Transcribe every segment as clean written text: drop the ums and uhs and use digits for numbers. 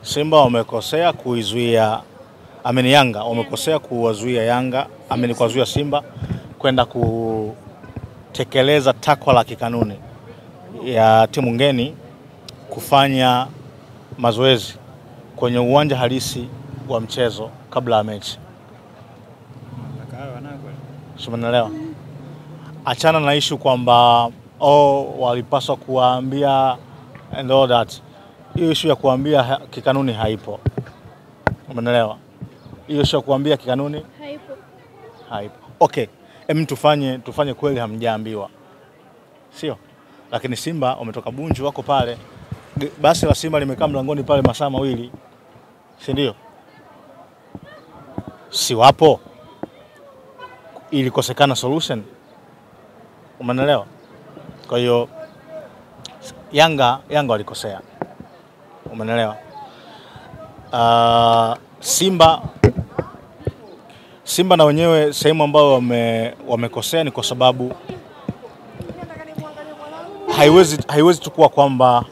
Simba wamekosea kuizuia, Yanga wamekosea kuwazuia Yanga, kuwazuia Simba kwenda kutekeleza takwa la kikanuni ya timu ngeni kufanya mazoezi kwenye uwanja halisi wa mchezo kabla ya mechi. Umeelewa? Achana na issue kwamba walipaswa kuwaambia and all that. Hiyo issue ya kuambia kikanuni haipo. Umeelewa? Hiyo issue ya kuambia kikanuni haipo. Okay, tufanye kweli hamjaambiwa. Sio? Lakini Simba wametoka Bunju wako pale. Basi la Simba limekaa mlangoni pale masaa mawili. Si ndio? Si wapo. Ilikosekana solution. Umeelewa? Kwa hiyo Yanga walikosea. Umeelewa? Simba na wenyewe sehemu ambao wamekosea ni kwa sababu haiwezi tukua kwamba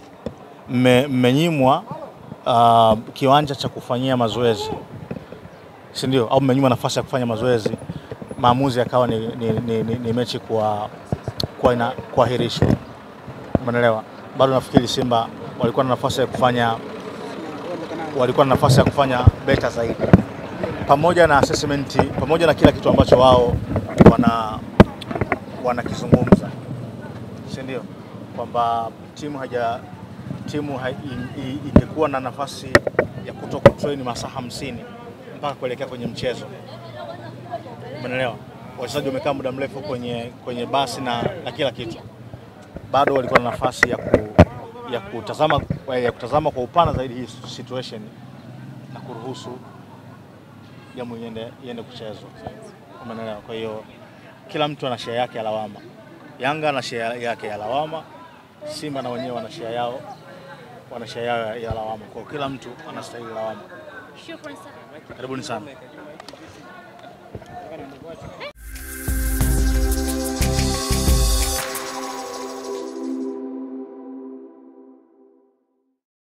mmenyimwa kiwanja cha kufanyia mazoezi. Si ndio? Au mmenyimwa nafasi ya kufanya mazoezi. Maamuzi yakawa ni mechi kuahirishwa. Umeelewa? Bado nafikiri Simba walikuwa na nafasi ya kufanya better zaidi. Pamoja na assessment, pamoja na kila kitu ambacho wao wanakizungumza. Si ndio? Kwamba timu ingekuwa na nafasi ya kutoka train masaa 50 mpaka kuelekea kwenye mchezo. Umeelewa? Wachezaji wamekaa muda mrefu kwenye basi na kila kitu. Bado walikuwa na nafasi ya kutazama kwa upana zaidi hii situation na kuruhusu jamu iende kuchezwa. Umeelewa? Kwa hiyo kila mtu ana share yake ya lawama. Yanga ana share yake ya lawama, Simba na wenyewe wana share yao ya lawama. Kwa kila mtu anastahili lawama. Shukrani sana. Karibuni sana.